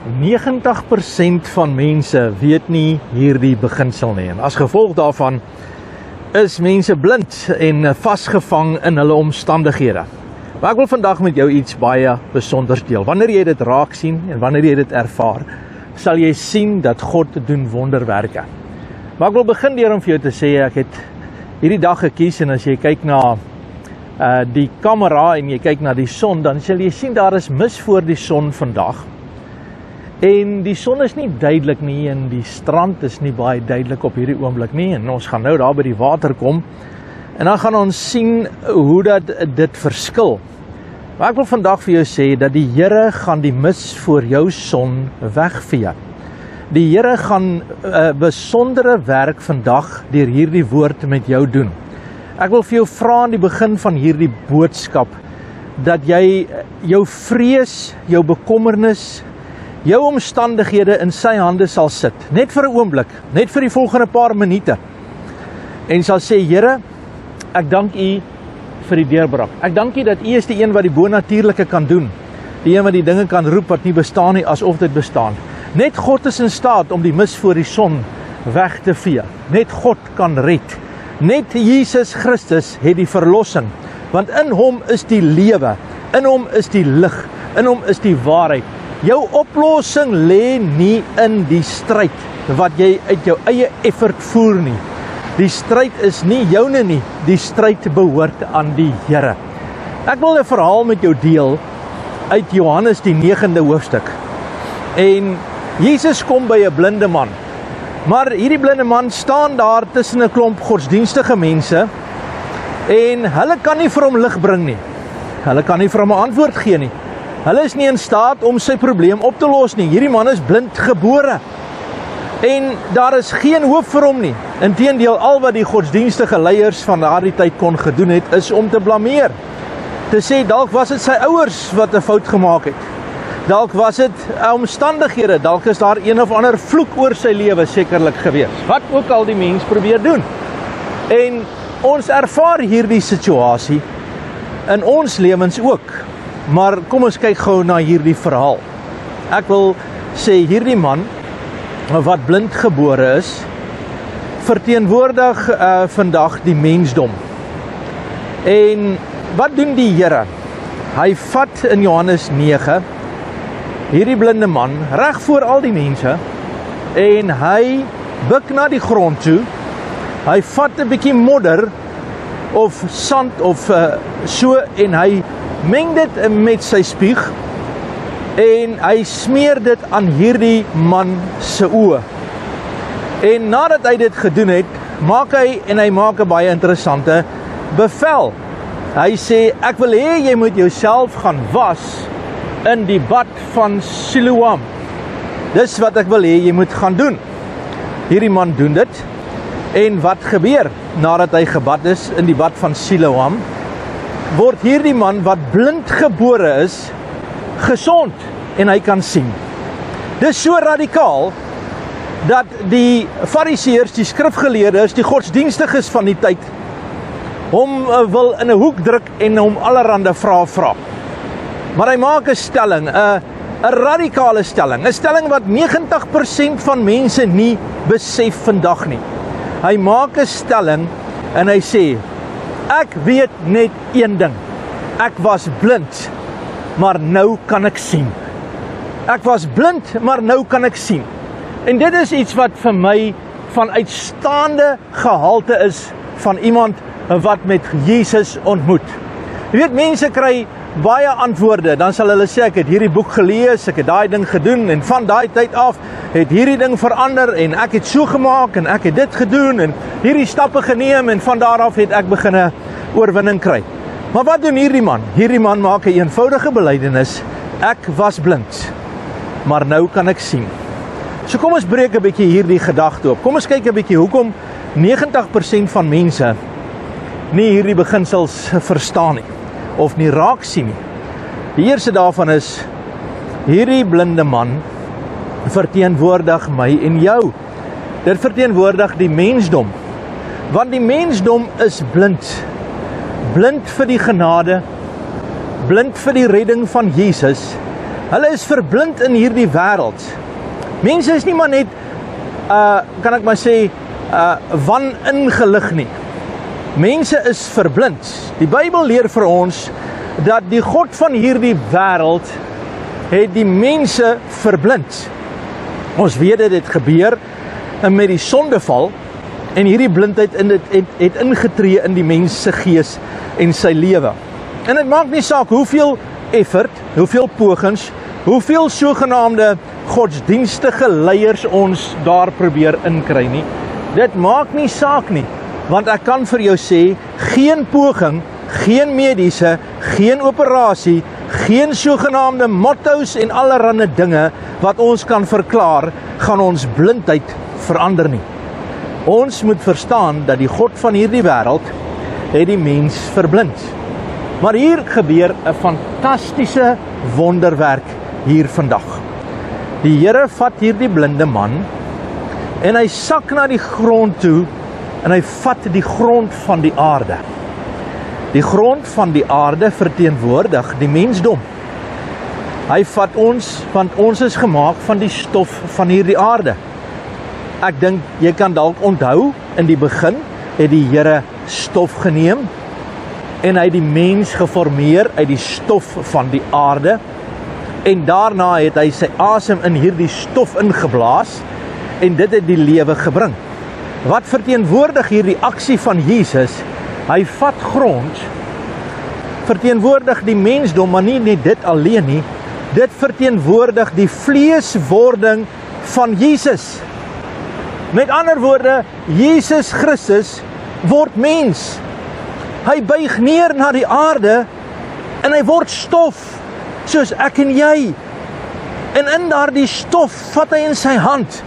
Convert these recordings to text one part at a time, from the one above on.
90% van mense weet nie hierdie beginsel nie. En as gevolg daarvan is mense blind en vasgevang in hulle omstandighede. Maar ek wil vandag met jou iets baie besonders deel. Wanneer jy dit raak sien en wanneer jy dit ervaar, sal jy sien dat God doen wonderwerke. Maar ek wil begin deur om vir jou te sê, ek het hierdie dag gekies en as jy kyk na die kamera en jy kyk na die son, dan sal jy sien daar is mis voor die son vandag. En die son is nie duidelik nie en die strand is nie baie duidelik op hierdie oomblik nie. En ons gaan nou daar by die water kom en dan gaan ons sien hoe dat dit verskil. Maar ek wil vandag vir jou sê dat die Here gaan die mis voor jou son wegvee. Die Here gaan 'n besondere werk vandag deur hierdie woord met jou doen. Ek wil vir jou vra aan die begin van hierdie boodskap dat jy jou vrees, jou bekommernis, jou omstandighede in sy hande sal sit, net vir 'n oomblik, net vir die volgende paar minute, en sal sê, Here, ek dank U vir die deurbraak. Ek dank U dat U is die een wat die bonatuurlike kan doen, die een wat die dinge kan roep wat nie bestaan nie, asof dit bestaan. Net God is in staat om die mis voor die son weg te vee. Net God kan red. Net Jesus Christus het die verlossing, want in hom is die lewe, in hom is die lig, in hom is die waarheid. Jou oplossing lê nie in die stryd wat jy uit jou eie effort voer nie. Die stryd is nie joune nie, die stryd behoort aan die Here. Ek wil 'n verhaal met jou deel uit Johannes die 9de hoofstuk. En Jesus kom by 'n blinde man. Maar hierdie blinde man staan daar tussen 'n klomp godsdienstige mense en hulle kan nie vir hom lig bring nie. Hulle kan nie vir hom 'n antwoord gee nie. Hulle is nie in staat om sy probleem op te los nie. Hierdie man is blind gebore. En daar is geen hoop vir hom nie. Inteendeel, al wat die godsdienstige leiers van daardie tyd kon gedoen het, is om te blameer. Te sê, dalk was dit sy ouers wat 'n fout gemaak het. Dalk was dit omstandighede, dalk is daar een of ander vloek oor sy lewe sekerlik gewees. Wat ook al die mens probeer doen. En ons ervaar hierdie situasie in ons lewens ook. Maar kom ons kyk gou na hierdie verhaal. Ek wil sê hierdie man wat blind gebore is, verteenwoordig vandag die mensdom. En wat doen die Here? Hy vat in Johannes 9 hierdie blinde man reg voor al die mense en hy buig na die grond toe. Hy vat 'n bietjie modder of sand of so en hy meng dit met sy spieg en hy smeer dit aan hierdie man se oë. En nadat hy dit gedoen het, maak hy 'n baie interessante bevel. Hy sê, ek wil hê jy moet jouself gaan was in die bad van Siloam. Dis wat ek wil hê jy moet gaan doen. Hierdie man doen dit. En wat gebeur nadat hy gebad is in die bad van Siloam? Word hierdie man wat blind gebore is, gesond en hy kan sien. Dis so radikaal dat die fariseërs, die skrifgeleerdes, die godsdienstiges van die tyd hom wil in 'n hoek druk en hom allerhande vrae vra. Maar hy maak 'n stelling, 'n radikale stelling, 'n stelling wat 90% van mense nie besef vandag nie. Hy maak 'n stelling en hy sê, ek weet net een ding. Ek was blind, maar nou kan ek sien. Ek was blind, maar nou kan ek sien. En dit is iets wat vir my van uitstaande gehalte is van iemand wat met Jesus ontmoet. Jy weet, mense kry baie antwoorde, dan sal hulle sê, ek het hierdie boek gelees, ek het daai ding gedoen, en van daai tyd af het hierdie ding verander, en ek het so gemaak, en ek het dit gedoen, en hierdie stappe geneem, en van daar af het ek begin 'n oorwinning kry. Maar wat doen hierdie man? Hierdie man maak 'n eenvoudige belydenis, ek was blind, maar nou kan ek sien. So kom ons breek 'n bietjie hierdie gedagte op. Kom ons kyk 'n bietjie hoekom 90% van mense nie hierdie beginsels verstaan nie, of nie raak sien nie. Die eerste daarvan is, hierdie blinde man verteenwoordig my en jou. Dit verteenwoordig die mensdom. Want die mensdom is blind. Blind vir die genade, blind vir die redding van Jesus, Hulle is verblind in hierdie wêreld. Mense is nie maar net, kan ek maar sê, waningelig nie. Mense is verblind. Die Bybel leer vir ons dat die God van hierdie wêreld het die mense verblind. Ons weet dit het gebeur met die sondeval en hierdie blindheid het ingetree in die mens se gees en sy lewe. En dit maak nie saak hoeveel effort, hoeveel pogings, hoeveel sogenaamde godsdienstige leiers ons daar probeer inkry nie. Dit maak nie saak nie, want ek kan vir jou sê, geen poging, geen mediese, geen operasie, geen sogenaamde motto's en allerlei dinge wat ons kan verklaar, gaan ons blindheid verander nie. Ons moet verstaan dat die God van hierdie wêreld het die mens verblind. Maar hier gebeur 'n fantastiese wonderwerk hier vandag. Die Here vat hierdie blinde man en hy sak na die grond toe en hy vat die grond van die aarde. Die grond van die aarde verteenwoordig die mensdom. Hy vat ons, want ons is gemaak van die stof van hierdie aarde. Ek dink jy kan dalk onthou, in die begin het die Here stof geneem en hy het die mens geformeer uit die stof van die aarde en daarna het hy sy asem in hierdie stof ingeblaas en dit het die lewe gebring. Wat verteenwoordig hierdie aksie van Jesus? Hy vat grond, verteenwoordig die mensdom, maar nie net dit alleen nie, dit verteenwoordig die vleeswording van Jesus. Met ander woorde, Jesus Christus word mens. Hy buig neer na die aarde en hy word stof, soos ek en jy. En in daardie stof vat hy in sy hand,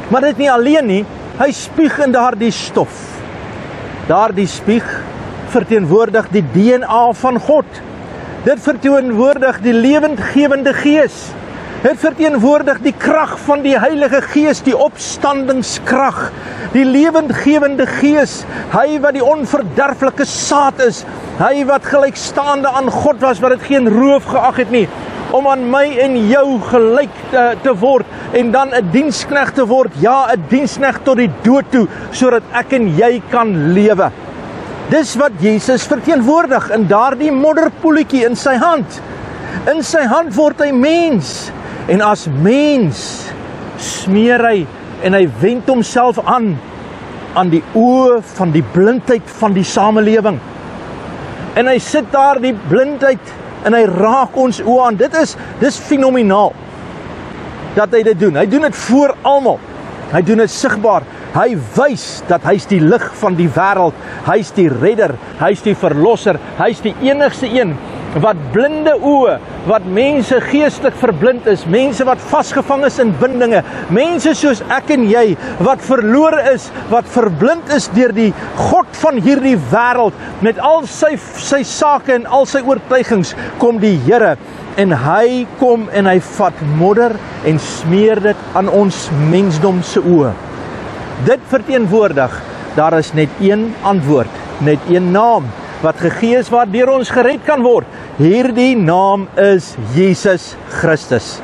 maar dit nie alleen nie, hy spieg in daardie stof. Daardie spieg verteenwoordig die DNA van God. Dit verteenwoordig die lewendgewende Gees. Dit verteenwoordig die krag van die Heilige Gees, die opstandingskrag, die lewendgewende Gees, hy wat die onverderflike saad is, hy wat gelykstaande aan God was, wat dit geen roof geag het nie, om aan my en jou gelyk te word, en dan 'n diensknegt te word, ja, 'n diensknegt tot die dood toe, sodat ek en jy kan lewe. Dis wat Jesus verteenwoordig in daardie modderpoeltjie in sy hand. In sy hand word hy mens, en as mens smeer hy en hy wend homself aan die oë van die blindheid van die samelewing. En hy sit daar die blindheid en hy raak ons oë aan. Dis fenomenaal dat hy dit doen. Hy doen dit voor almal. Hy doen dit sigbaar. Hy wys dat hy's die lig van die wêreld. Hy's die redder, hy's die verlosser, hy's die enigste een wat blinde oë, wat mense geestelik verblind is, mense wat vasgevang is in bindinge, mense soos ek en jy, wat verlore is, wat verblind is deur die God van hierdie wêreld, met al sy sake en al sy oortuigings, kom die Here, en hy kom en hy vat modder en smeer dit aan ons mensdom se oë. Dit verteenwoordig, daar is net een antwoord, net een naam, wat gegee is waardeur ons gered kan word. Hierdie naam is Jesus Christus.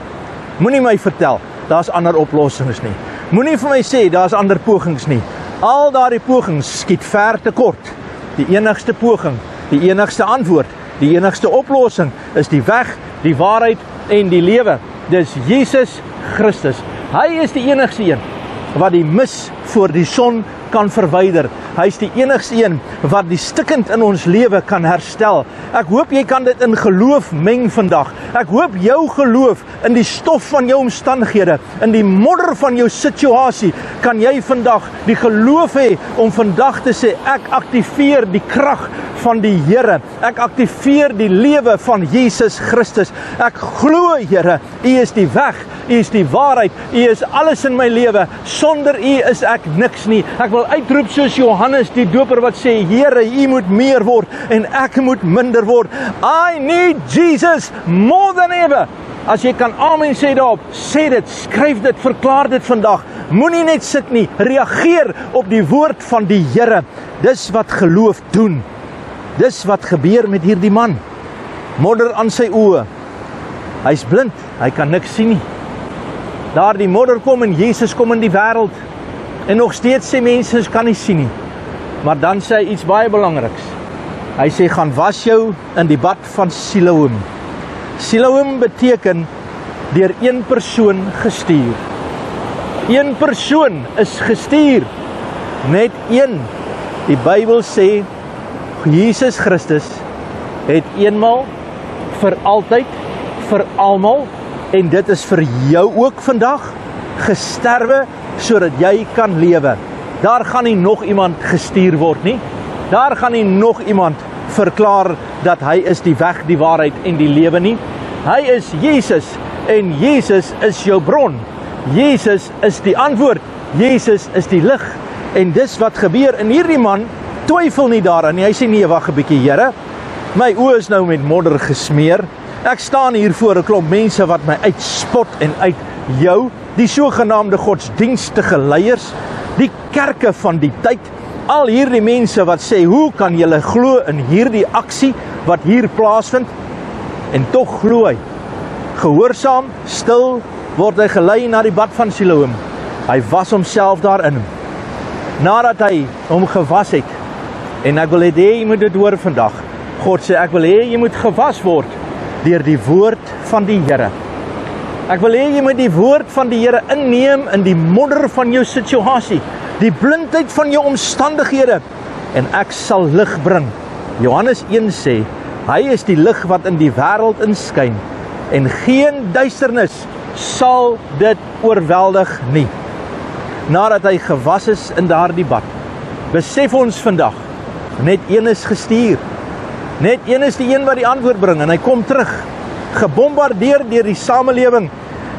Moenie my vertel, daar's ander oplossings nie. Moenie vir my sê, daar's ander pogings nie. Al daardie pogings skiet ver te kort. Die enigste poging, die enigste antwoord, die enigste oplossing is die weg, die waarheid en die lewe. Dis Jesus Christus. Hy is die enigste een wat die mis voor die son kan verwyder. Hy is die enigste een wat die stikkend in ons lewe kan herstel. Ek hoop jy kan dit in geloof meng vandag. Ek hoop jou geloof in die stof van jou omstandighede, in die modder van jou situasie, kan jy vandag die geloof hê om vandag te sê, ek aktiveer die krag van die Here. Ek aktiveer die lewe van Jesus Christus. Ek glo, Here, U is die weg, U is die waarheid, U is alles in my lewe. Sonder U is ek niks nie. Ek wil uitroep soos Johannes die doper wat sê, Here, U moet meer word en ek moet minder word. I need Jesus more than ever. As jy kan amen sê daarop, sê dit, skryf dit, verklaar dit vandag. Moenie net sit nie, reageer op die woord van die Here. Dis wat geloof doen. Dis wat gebeur met hierdie man. Modder aan sy oë. Hy's blind, hy kan niks sien nie. Daar die modder kom en Jesus kom in die wêreld. En nog steeds sê mense, kan nie sien nie. Maar dan sê hy iets baie belangriks. Hy sê, gaan was jou in die bad van Siloam. Siloam beteken deur een persoon gestuur. Een persoon is gestuur. Net een. Die Bybel sê, Jesus Christus het eenmal, vir altyd, vir almal, en dit is vir jou ook vandag, gesterwe, sodat jy kan lewe. Daar gaan nie nog iemand gestuur word nie. Daar gaan nie nog iemand verklaar dat hy is die weg, die waarheid en die lewe nie. Hy is Jesus en Jesus is jou bron. Jesus is die antwoord. Jesus is die lig. En dis wat gebeur. En hierdie man twyfel nie daaraan nie. Hy sê nee, wag 'n bietjie, Here. My oë is nou met modder gesmeer. Ek staan hier voor 'n klomp mense wat my uitspot en uitjou. Die sogenaamde godsdienstige leiers, die kerke van die tyd, al hierdie mense wat sê, hoe kan julle glo in hierdie aksie wat hier plaasvind? En tog glo hy. Gehoorsaam, stil, word hy gelei na die bad van Siloam. Hy was homself daarin. Nadat hy hom gewas het, en ek wil hê jy moet dit hoor vandag. God sê, ek wil hê jy moet gewas word deur die woord van die Here. Ek wil hê jy moet die woord van die Here inneem in die modder van jou situasie, die blindheid van jou omstandighede, en ek sal lig bring. Johannes 1 sê, hy is die lig wat in die wêreld inskyn, en geen duisternis sal dit oorweldig nie. Nadat hy gewas is in daardie bad, besef ons vandag, net een is gestuur. Net een is die een wat die antwoord bring, en hy kom terug, gebombardeer deur die samelewing,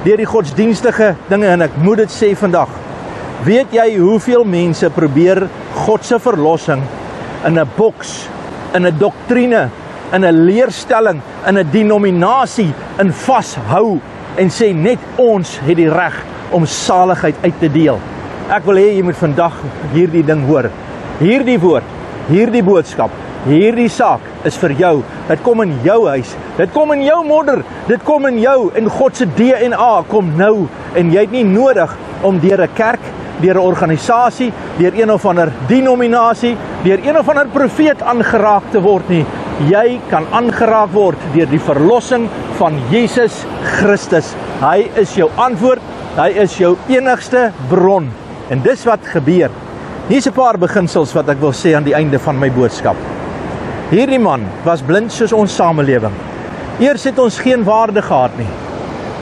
deur die godsdienstige dinge, en ek moet dit sê vandag. Weet jy hoeveel mense probeer God se verlossing in 'n boks, in 'n doktrine, in 'n leerstelling, in 'n denominasie in vashou en sê net ons het die reg om saligheid uit te deel. Ek wil hê jy moet vandag hierdie ding hoor. Hierdie woord, hierdie boodskap, hierdie saak is vir jou. Dit kom in jou huis. Dit kom in jou modder. Dit kom in jou. En God se DNA kom nou. En jy het nie nodig om deur 'n kerk, deur 'n organisasie, deur een of ander denominasie, deur een of ander profeet aangeraak te word nie. Jy kan aangeraak word deur die verlossing van Jesus Christus. Hy is jou antwoord. Hy is jou enigste bron. En dis wat gebeur. Hier's 'n paar beginsels wat ek wil sê aan die einde van my boodskap. Hierdie man was blind soos ons samelewing. Eers het ons geen waarde gehad nie.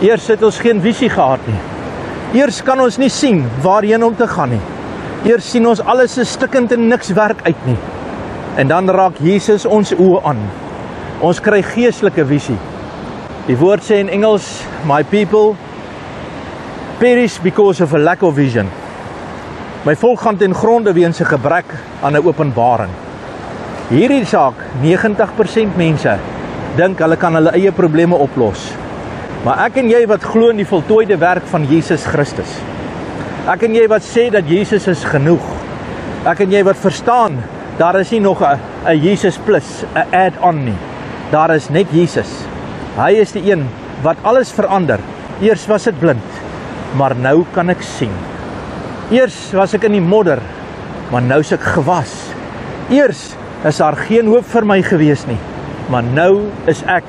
Eers het ons geen visie gehad nie. Eers kan ons nie sien waarheen om te gaan nie. Eers sien ons alles is stikkend en niks werk uit nie. En dan raak Jesus ons oë aan. Ons kry geestelike visie. Die woord sê in Engels, my people perish because of a lack of vision. My volk gaan ten gronde weens 'n gebrek aan 'n openbaring. Hierdie saak, 90% mense dink hulle kan hulle eie probleme oplos. Maar ek en jy wat glo in die voltooide werk van Jesus Christus. Ek en jy wat sê dat Jesus is genoeg. Ek en jy wat verstaan, daar is nie nog 'n Jesus plus, 'n add-on nie. Daar is net Jesus. Hy is die een wat alles verander. Eers was ek blind, maar nou kan ek sien. Eers was ek in die modder, maar nou is ek gewas. Eers is daar geen hoop vir my gewees nie, maar nou is ek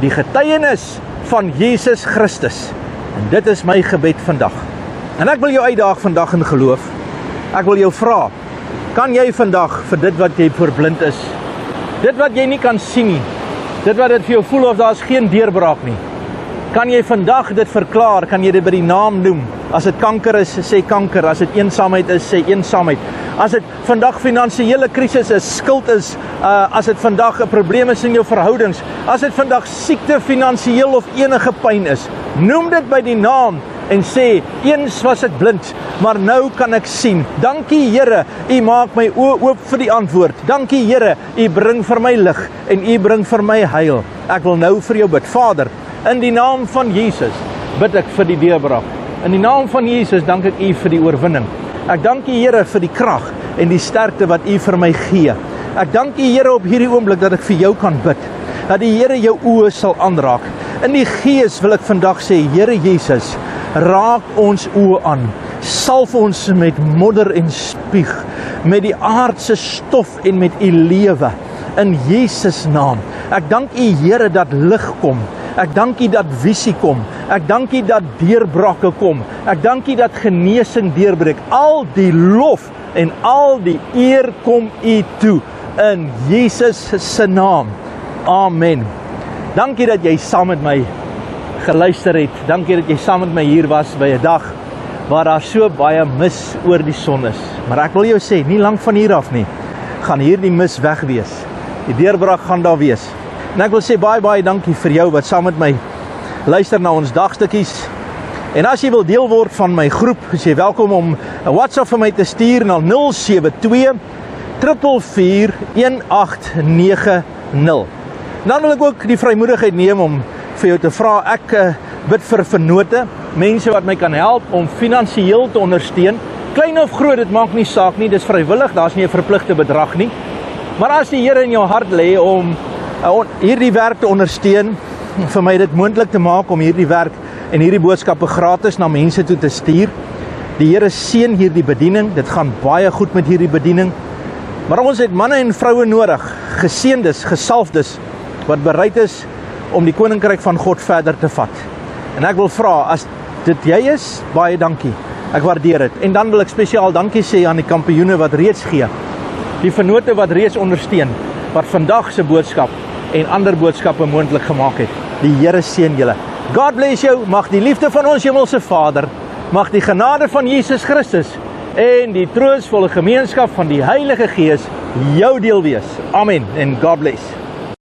die getuienis van Jesus Christus. En dit is my gebed vandag. En ek wil jou uitdaag vandag in geloof. Ek wil jou vra, kan jy vandag vir dit wat jy verblind is, dit wat jy nie kan sien nie, dit wat dit vir jou voel of daar is geen deurbraak nie, kan jy vandag dit verklaar, kan jy dit by die naam noem? As dit kanker is, sê kanker. As dit eensaamheid is, sê eensaamheid. As dit vandag finansiële krisis is, skuld is, as dit vandag 'n probleem is in jou verhoudings, as dit vandag siekte, finansiëel of enige pyn is, noem dit by die naam en sê, eens was ek blind, maar nou kan ek sien. Dankie Here, U maak my oë oop vir die antwoord. Dankie Here, U bring vir my lig en U bring vir my heil. Ek wil nou vir jou bid. Vader, in die naam van Jesus bid ek vir die deurbraak. In die naam van Jesus dank ek U vir die oorwinning. Ek dank U Here vir die krag en die sterkte wat U vir my gee. Ek dank U Here op hierdie oomblik dat ek vir jou kan bid. dat die Here jou oë sal aanraak. In die gees wil ek vandag sê, Here Jesus, raak ons oë aan, salf ons met modder en spieg, met die aardse stof en met u lewe, in Jesus naam. Ek dank u Here dat lig kom, ek dank u dat visie kom, ek dank u dat deurbrake kom, ek dank u dat genesing deurbreek, al die lof en al die eer kom u toe, in Jesus se naam, amen. Dankie dat jy saam met my geluister het, dankie dat jy saam met my hier was by 'n dag waar daar so baie mis oor die son is. Maar ek wil jou sê, nie lank van hier af nie, gaan hierdie mis weg wees. Die deurbraak gaan daar wees. En ek wil sê baie dankie vir jou wat saam met my luister na ons dagstukkies. En as jy wil deel word van my groep, is jy welkom om 'n WhatsApp vir my te stuur na 072 444 1890. Dan wil ek ook die vrymoedigheid neem om vir jou te vra, ek bid vir vennote, mense wat my kan help om finansiëel te ondersteun, klein of groot, dit maak nie saak nie, dis vrywillig, daar's nie 'n verpligte bedrag nie, maar as die Here in jou hart lê om hierdie werk te ondersteun, vir my dit moontlik te maak om hierdie werk en hierdie boodskappe gratis na mense toe te stuur, die Here seën hierdie bediening, dit gaan baie goed met hierdie bediening, maar ons het manne en vroue nodig, geseëndes, gesalfdes, wat bereid is om die koninkryk van God verder te vat. En ek wil vra, as dit jy is, baie dankie. Ek waardeer dit. En dan wil ek spesiaal dankie sê aan die kampioene wat reeds gee. Die vennote wat reeds ondersteun, wat vandag se boodskap en ander boodskappe moontlik gemaak het. Die Here seën julle. God bless jou. Mag die liefde van ons hemelse Vader, mag die genade van Jesus Christus en die troostvolle gemeenskap van die Heilige Gees jou deel wees. Amen en God bless.